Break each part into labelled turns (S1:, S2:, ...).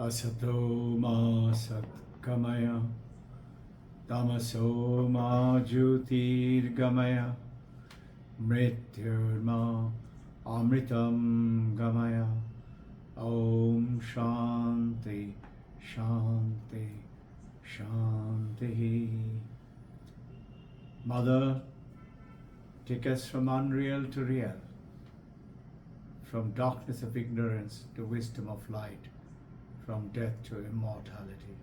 S1: Asato ma satkamaya, tamaso ma jyotirgamaya, mrityurma amritam gamaya. Om Shanti, Shanti, Shanti. Mother, take us from unreal to real, from darkness of ignorance to wisdom of light, from death to immortality.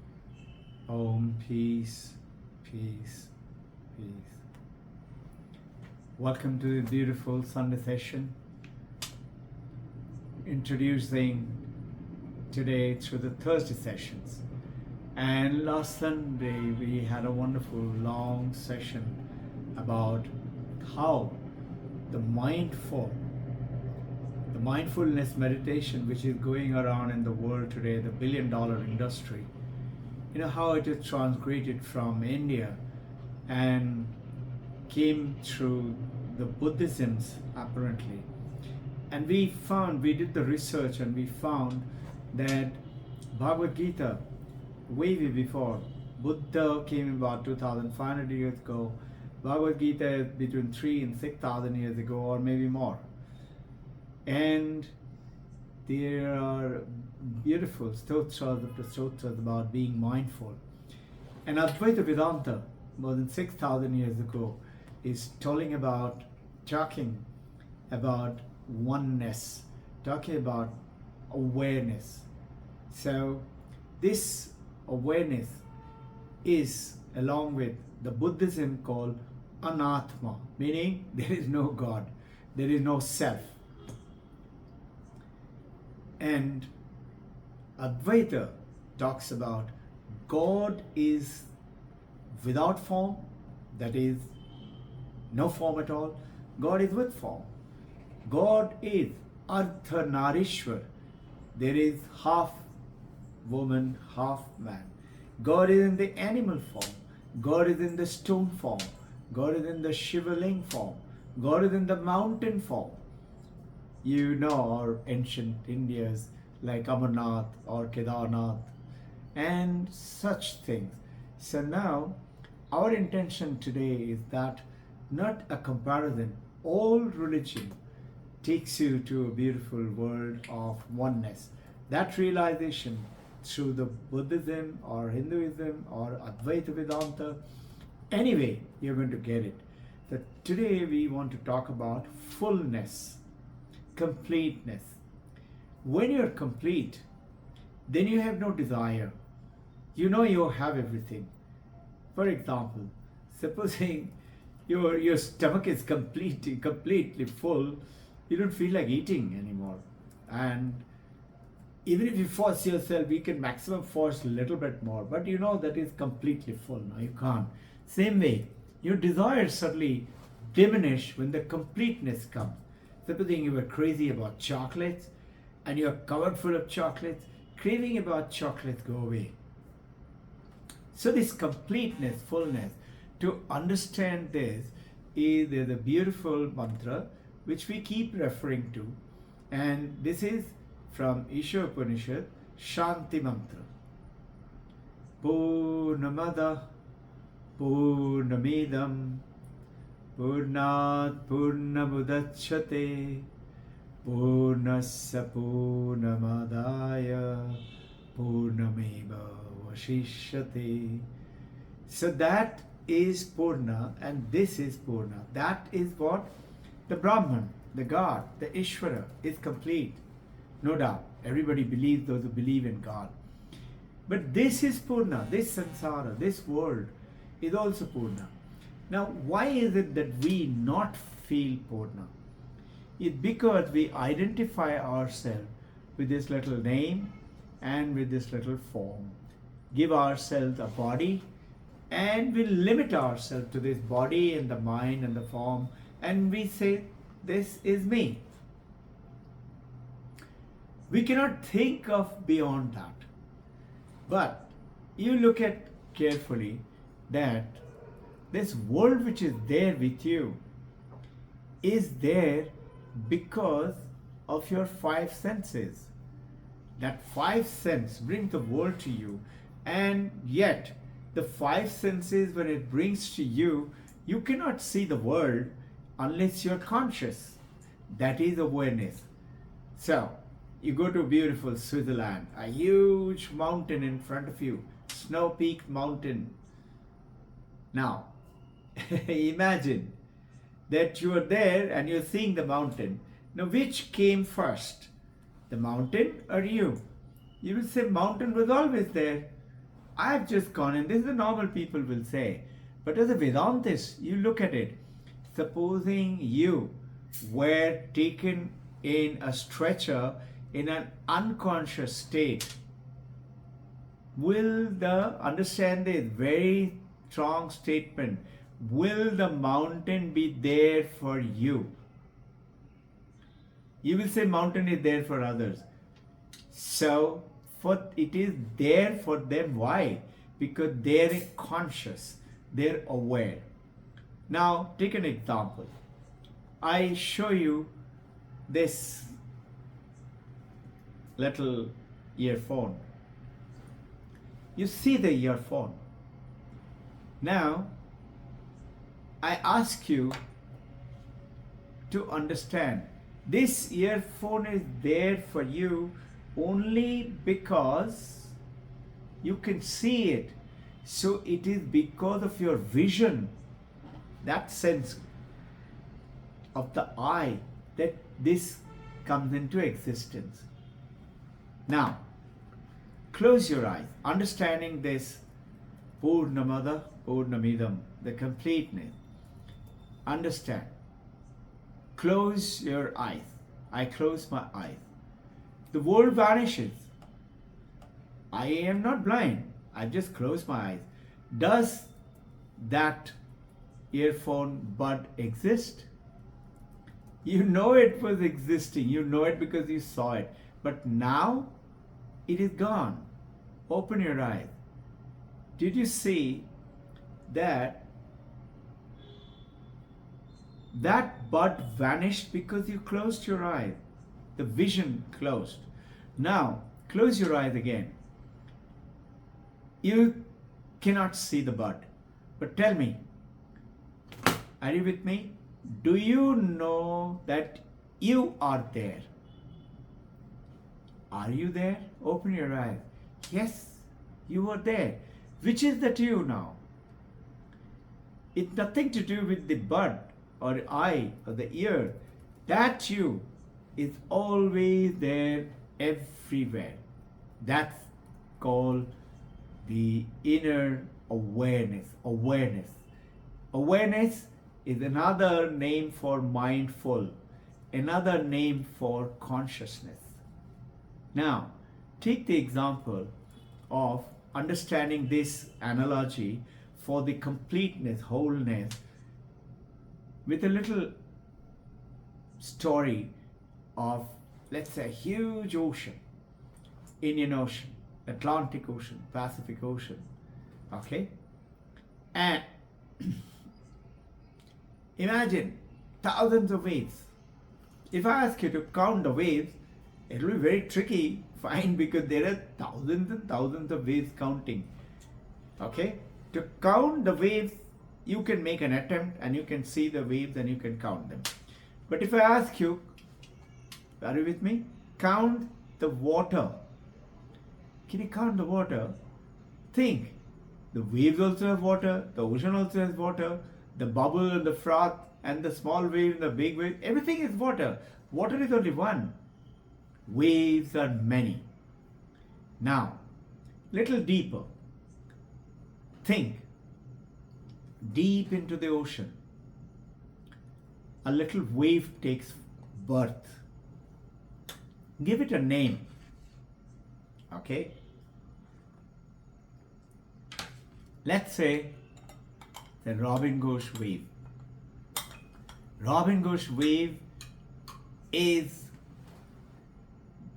S1: Om, peace, peace, peace. Welcome to the beautiful Sunday session, introducing today through the Thursday sessions. And last Sunday we had a wonderful long session about how the mindfulness meditation which is going around in the world today, the billion-dollar industry, how it is transgraded from India and came through the Buddhisms apparently. And we did the research and we found that Bhagavad Gita, way before, Buddha came about 2,500 years ago, Bhagavad Gita is between 3,000 and 6,000 years ago or maybe more. And there are beautiful stotras after stotras about being mindful. And Advaita Vedanta, more than 6,000 years ago, is talking about oneness, talking about awareness. So this awareness is along with the Buddhism called Anatma, meaning there is no God, there is no self. And Advaita talks about God is without form, that is no form at all. God is with form. God is Ardhanarishwar. There is half woman, half man. God is in the animal form. God is in the stone form. God is in the Shivaling form. God is in the mountain form. Our ancient Indias like Amarnath or Kedarnath and such things. So now our intention today is that not a comparison. All religion takes you to a beautiful world of oneness. That realization through the Buddhism or Hinduism or Advaita Vedanta, anyway, you're going to get it. So today we want to talk about fullness, completeness. When you're complete, then you have no desire. You have everything. For example, supposing your stomach is completely full, you don't feel like eating anymore. And even if you force yourself, you can maximum force a little bit more, but that is completely full. Now you can't. Same way, your desires suddenly diminish when the completeness comes. Supposing you were crazy about chocolates and you're covered full of chocolates, craving about chocolates go away. So this completeness, fullness, to understand this is there's a beautiful mantra which we keep referring to, and this is from Isha Upanishad, Shanti Mantra. Purnamada Purnamidam Purnat Purnamudachyate Purnasya Purnamadaya Purnameva Vashishyate. So that is Purna and this is Purna. That is what the Brahman, the God, the Ishvara is complete. No doubt. Everybody believes, those who believe in God. But this is Purna, this samsara, this world is also Purna. Now, why is it that we not feel Purna? It's because we identify ourselves with this little name and with this little form. Give ourselves a body and we limit ourselves to this body and the mind and the form, and we say, this is me. We cannot think of beyond that. But you look at carefully that this world which is there with you is there because of your five senses. that five sense brings the world to you, and yet the five senses, when it brings to you, you cannot see the world unless you're conscious. That is awareness. So you go to beautiful Switzerland, a huge mountain in front of you, snow-peaked mountain. Now imagine that you are there and you're seeing the mountain. Now which came first, the mountain or you? You will say mountain was always there. I've just gone, and this is the normal people will say. But as a Vedantist, you look at it. Supposing you were taken in a stretcher in an unconscious state, will understand this very strong statement, will the mountain be there for you? You will say mountain is there for others. So it is there for them. Why? Because they're conscious, they're aware. Now take an example. I show you this little earphone. You see the earphone. Now I ask you to understand, this earphone is there for you only because you can see it. So it is because of your vision, that sense of the eye, that this comes into existence. Now close your eyes, understanding this Purnamada Purnamidam, the completeness. Understand. Close your eyes. I close my eyes. The world vanishes. I am not blind. I just close my eyes. Does that earphone bud exist? You know it was existing. You know it because you saw it. But now it is gone. Open your eyes. Did you see that bud vanished because you closed your eyes? The vision closed. Now close your eyes again. You cannot see the bud. But tell me, are you with me? Do you know that you are there? Are you there? Open your eyes. Yes, you are there. Which is that you now? It's nothing to do with the bud or eye or the ear. That you is always there, everywhere. That's called the inner awareness. Awareness is another name for mindful, another name for consciousness. Now, take the example of understanding this analogy for the completeness, wholeness, with a little story of, let's say, a huge ocean, Indian Ocean, Atlantic Ocean, Pacific Ocean, okay? And imagine thousands of waves. If I ask you to count the waves, it will be very tricky, fine, because there are thousands and thousands of waves counting, okay? To count the waves, you can make an attempt and you can see the waves and you can count them. But if I ask you, are you with me? Count the water. Can you count the water? Think. The waves also have water, the ocean also has water, the bubble and the froth and the small wave and the big wave, everything is water. Water is only one. Waves are many. Now, little deeper. Think. Deep into the ocean, a little wave takes birth. Give it a name. Okay? Let's say the Robbin Ghosh wave. Robbin Ghosh wave is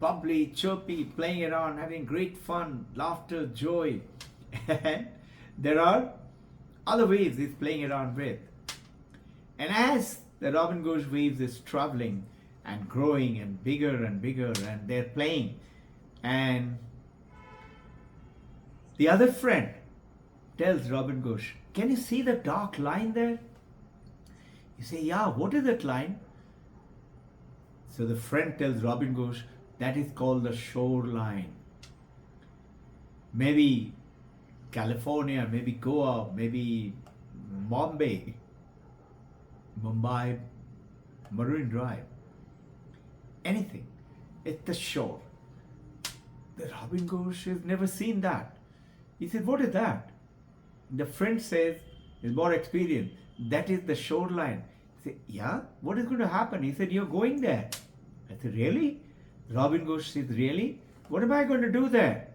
S1: bubbly, chirpy, playing around, having great fun, laughter, joy. And there are other waves he's playing around with. And as the Robbin Ghosh waves is traveling and growing and bigger and they're playing, And the other friend tells Robbin Ghosh, can you see the dark line there? You say, yeah, what is that line? So the friend tells Robbin Ghosh, that is called the shoreline. Maybe California, maybe Goa, maybe Mumbai, Marine Drive, anything. It's the shore. The Robbin Ghosh has never seen that. He said, what is that? The friend says, he's more experienced, that is the shoreline. He said, yeah, what is going to happen? He said, you're going there. I said, really? Robbin Ghosh says, really? What am I going to do there?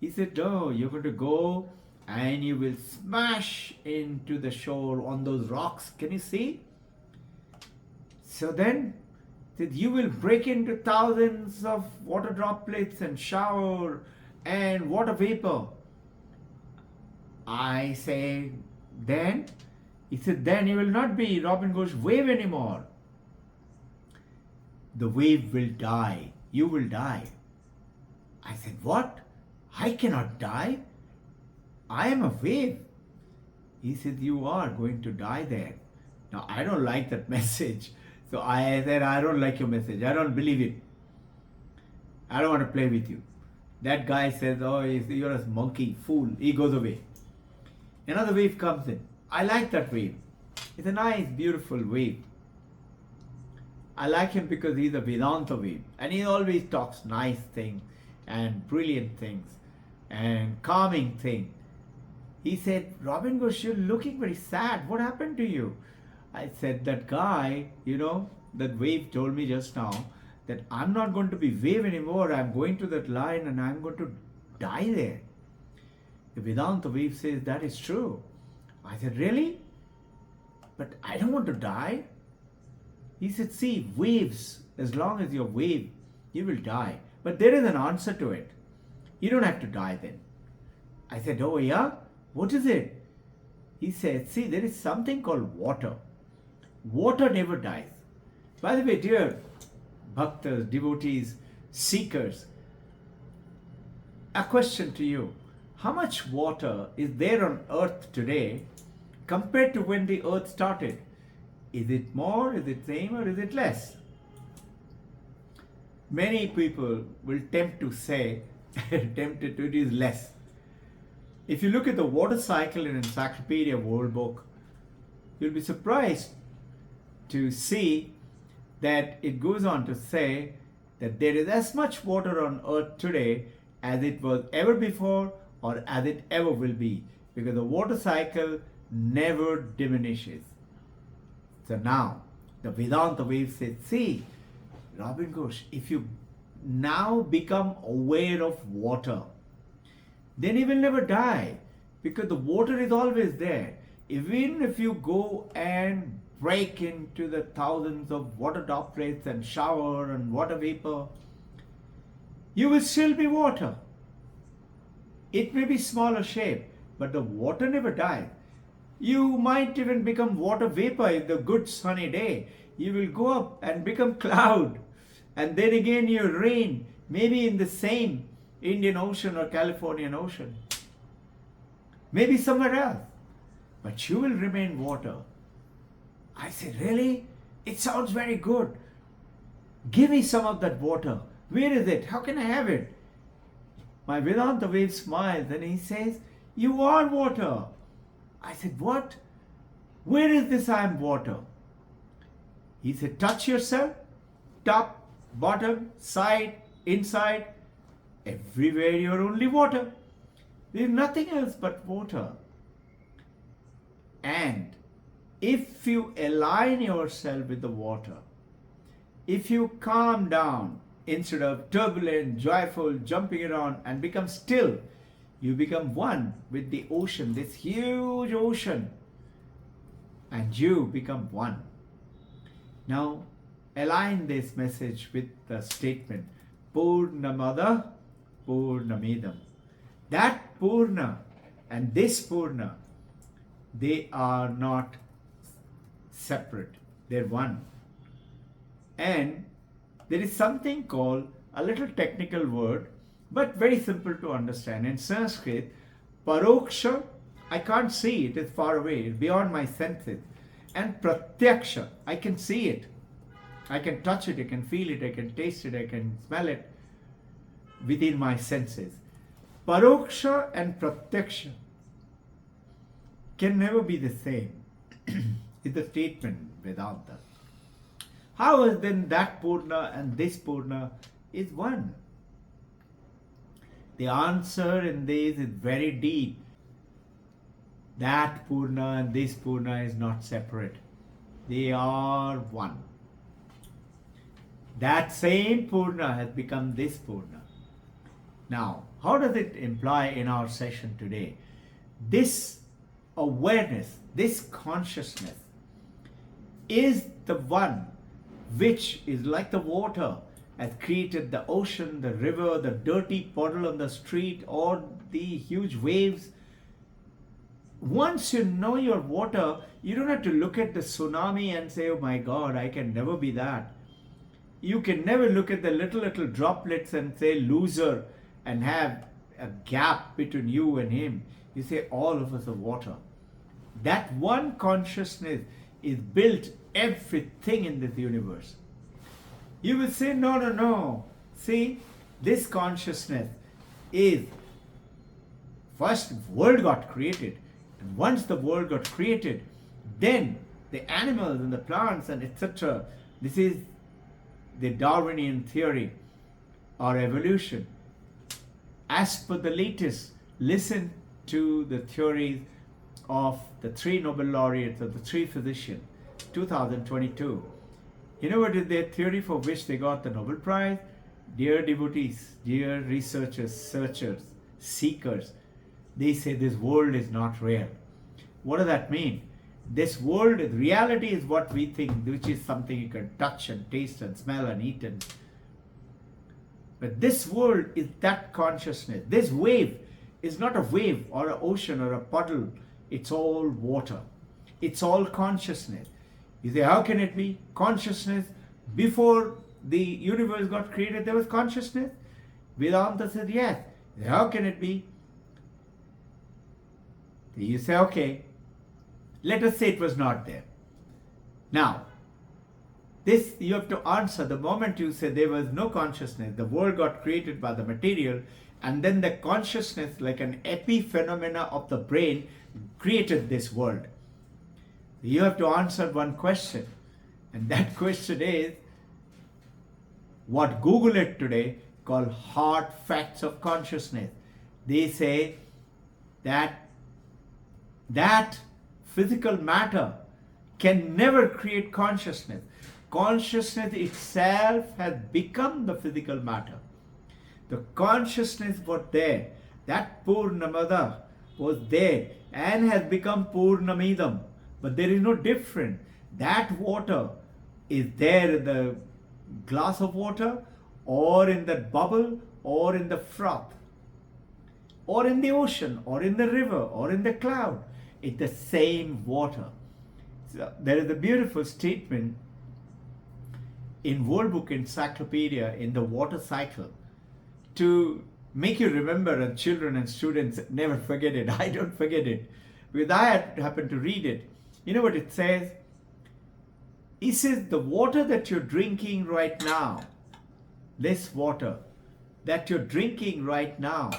S1: He said, no, you're going to go and you will smash into the shore on those rocks. Can you see? So then, that you will break into thousands of water droplets and shower and water vapor. I say, then? He said, then you will not be Robbin Ghosh wave anymore. The wave will die. You will die. I said, what? I cannot die. I am a wave. He said, you are going to die there. Now, I don't like that message. So I said, I don't like your message. I don't believe it. I don't want to play with you. That guy says, oh, you're a monkey, fool. He goes away. Another wave comes in. I like that wave. It's a nice, beautiful wave. I like him because he's a Vedanta wave. And he always talks nice things and brilliant things and calming things. He said, Robbin Ghosh, you're looking very sad. What happened to you? I said, that guy, that wave told me just now that I'm not going to be wave anymore. I'm going to that line and I'm going to die there. The Vedanta wave says that is true. I said, really? But I don't want to die. He said, see, waves, as long as you're wave, you will die. But there is an answer to it. You don't have to die then. I said, oh yeah? What is it? He said, see, there is something called water. Water never dies. By the way, dear bhaktas, devotees, seekers, a question to you. How much water is there on earth today compared to when the earth started? Is it more, is it same, or is it less? Many people will tempt to say, tempted to it is less. If you look at the water cycle in Encyclopedia World Book, you'll be surprised to see that it goes on to say that there is as much water on earth today as it was ever before or as it ever will be, because the water cycle never diminishes. So now the Vedanta wave says, see, Robbin Ghosh, if you now become aware of water, then you will never die, because the water is always there. Even if you go and break into the thousands of water droplets and shower and water vapor, you will still be water. It may be smaller shape, but the water never dies. You might even become water vapor in the good sunny day. You will go up and become cloud. And then again you rain, maybe in the same Indian Ocean or Californian Ocean. Maybe somewhere else. But you will remain water. I said, really? It sounds very good. Give me some of that water. Where is it? How can I have it? My Vedanta wave smiles and he says, you are water. I said, what? Where is this I am water? He said, touch yourself. Top, bottom, side, inside. Everywhere you are only water. There is nothing else but water. And if you align yourself with the water, if you calm down instead of turbulent, joyful, jumping around and become still, you become one with the ocean, this huge ocean, and you become one. Now, align this message with the statement, Purnamada Purnamidam. That Purna and this Purna, they are not separate. They're one. And there is something called, a little technical word, but very simple to understand. In Sanskrit, paroksha, I can't see it, it's far away, it's beyond my senses. And pratyaksha, I can see it, I can touch it, I can feel it, I can taste it, I can smell it within my senses. Paroksha and pratyaksha can never be the same, is the statement Vedanta. How is then that Purna and this Purna is one? The answer in this is very deep. That Purna and this Purna is not separate. They are one. That same Purna has become this Purna. Now, how does it imply in our session today? This awareness, this consciousness is the one which is like the water has created the ocean, the river, the dirty puddle on the street, or the huge waves. Once you know your water, you don't have to look at the tsunami and say, oh my God, I can never be that. You can never look at the little droplets and say loser and have a gap between you and him. You say all of us are water. That one consciousness is built everything in this universe. You will say, no. See, this consciousness is, first world got created. And once the world got created, then the animals and the plants and etc. This is the Darwinian theory or evolution. As per the latest, listen to the theories of the 3 Nobel laureates of the 3 physicians, 2022. You know what is their theory for which they got the Nobel Prize? Dear devotees, dear researchers, searchers, seekers, they say this world is not real. What does that mean? This world, reality is what we think, which is something you can touch and taste and smell and eat. But this world is that consciousness. This wave is not a wave or an ocean or a puddle. It's all water. It's all consciousness. You say, how can it be? Consciousness, before the universe got created, there was consciousness? Vedanta said, yes. How can it be? You say, okay, let us say it was not there. Now, this you have to answer the moment you say there was no consciousness, the world got created by the material, and then the consciousness, like an epiphenomena of the brain, created this world. You have to answer one question, and that question is what Google it today called hard facts of consciousness. They say that physical matter can never create consciousness. Consciousness itself has become the physical matter. The consciousness was there. That Purnamada was there and has become Purnamidam. But there is no difference. That water is there in the glass of water, or in that bubble, or in the froth, or in the ocean, or in the river, or in the cloud. It's the same water. So there is a beautiful statement in World Book Encyclopedia in the water cycle to make you remember, and children and students never forget it. I don't forget it because I had happened to read it. You know what it says? It says the water that you're drinking right now, this water that you're drinking right now,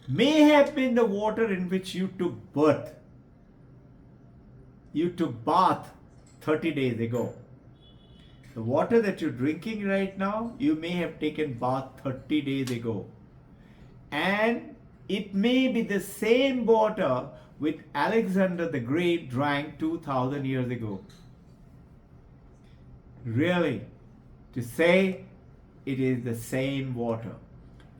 S1: may have been the water in which you took birth. You took bath 30 days ago. The water that you're drinking right now, you may have taken bath 30 days ago. And it may be the same water which Alexander the Great drank 2000 years ago. Really, to say it is the same water,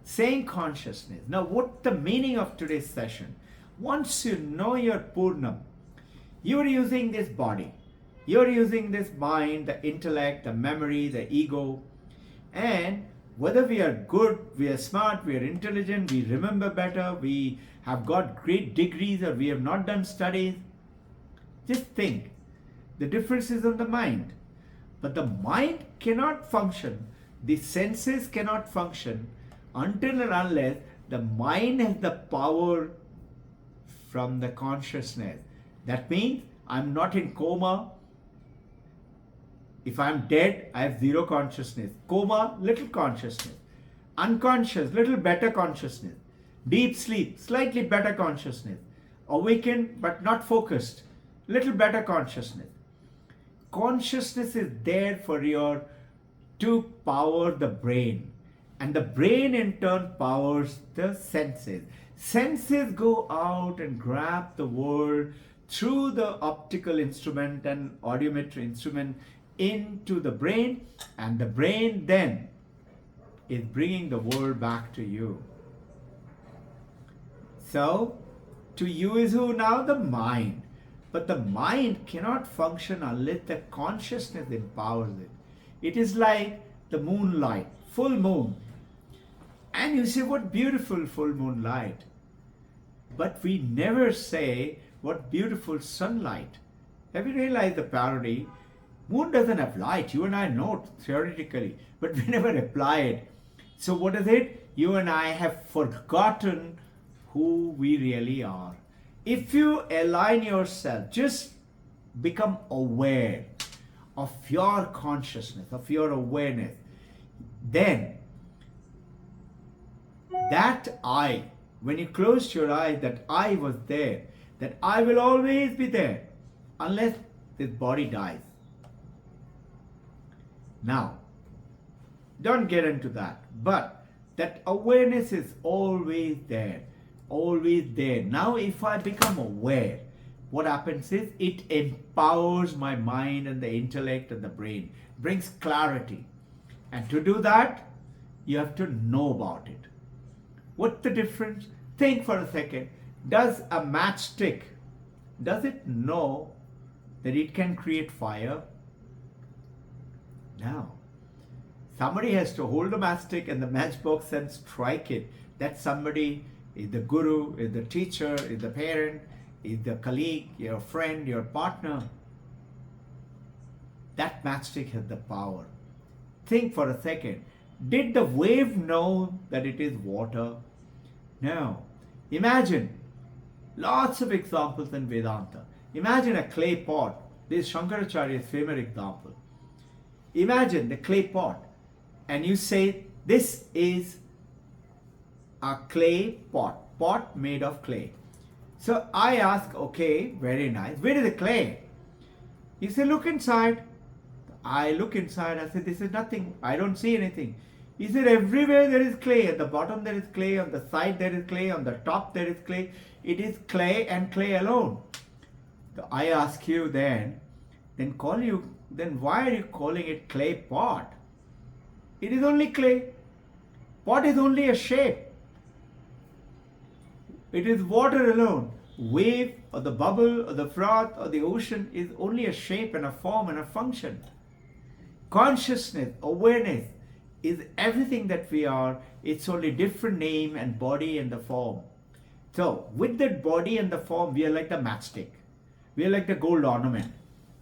S1: same consciousness. Now, what's the meaning of today's session? Once you know your Purnam, you're using this body. You're using this mind, the intellect, the memory, the ego. And whether we are good, we are smart, we are intelligent, we remember better, we have got great degrees, or we have not done studies, just think. The difference is on the mind. But the mind cannot function The senses cannot function until and unless the mind has the power from the consciousness. That means I'm not in coma. If I'm dead, I have zero consciousness. Coma, little consciousness. Unconscious, little better consciousness. Deep sleep, slightly better consciousness. Awakened but not focused, little better consciousness. Consciousness is there for to power the brain, and the brain in turn powers the senses. Senses go out and grab the world through the optical instrument and audiometry instrument into the brain, and the brain then is bringing the world back to you. So, to you is who now? The mind. But the mind cannot function unless the consciousness empowers it. It is like the moonlight, full moon. And you say, what beautiful full moonlight. But we never say, what beautiful sunlight. Have you realized the parody? Moon doesn't have light. You and I know theoretically, but we never apply it. So what is it? You and I have forgotten who we really are. If you align yourself, just become aware of your consciousness, of your awareness, then that I, when you closed your eyes, that I was there, that I will always be there unless this body dies. Now, don't get into that, but that awareness is always there, always there. Now, if I become aware, what happens is it empowers my mind and the intellect and the brain, brings clarity. And to do that, you have to know about it. What's the difference? Think for a second. Does a matchstick, does it know that it can create fire? No. Somebody has to hold a matchstick and the matchbox and strike it. That somebody is the guru, is the teacher, is the parent, is the colleague, your friend, your partner. That matchstick has the power. Think for a second. Did the wave know that it is water? No. Imagine, lots of examples in Vedanta. Imagine a clay pot. This is Shankaracharya's favorite example. Imagine the clay pot, and you say, this is a clay pot made of clay. So I ask, okay, very nice. Where is the clay? You say, look inside. I look inside. I say, this is nothing. I don't see anything. He said, everywhere there is clay. At the bottom there is clay. On the side there is clay. On the top there is clay. It is clay and clay alone. So I ask you then why are you calling it clay pot? It is only clay. Pot is only a shape. It is water alone. Wave or the bubble or the froth or the ocean is only a shape and a form and a function. Consciousness, awareness is everything that we are. It's only different name and body and the form. So with that body and the form, we are like the matchstick. We are like the gold ornament.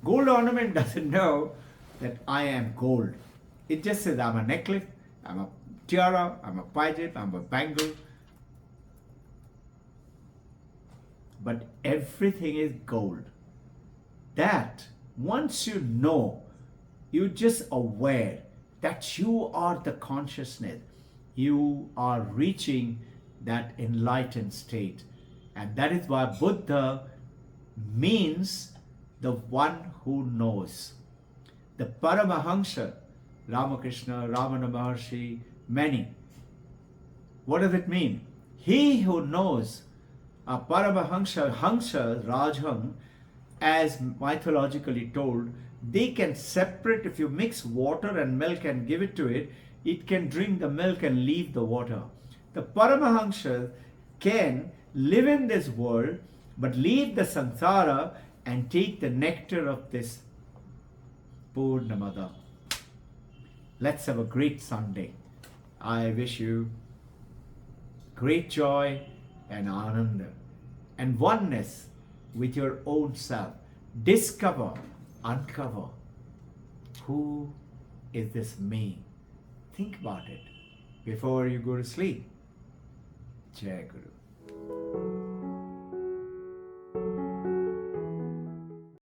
S1: Gold ornament doesn't know that I am gold. It just says I'm a necklace, I'm a tiara, I'm a paget, I'm a bangle. But everything is gold. That once you know, you're just aware that you are the consciousness. You are reaching that enlightened state. And that is why Buddha means the one who knows. The Paramahansa, Ramakrishna, Ramana Maharshi, many. What does it mean? He who knows, a Paramahansa, Hansa, Rajhang, as mythologically told, they can separate. If you mix water and milk and give it to it, it can drink the milk and leave the water. The Paramahansa can live in this world but leave the samsara and take the nectar of this Purnamada. Let's have a great Sunday. I wish you great joy and ananda and oneness with your own self. Discover, uncover, who is this me? Think about it before you go to sleep. Jai Guru.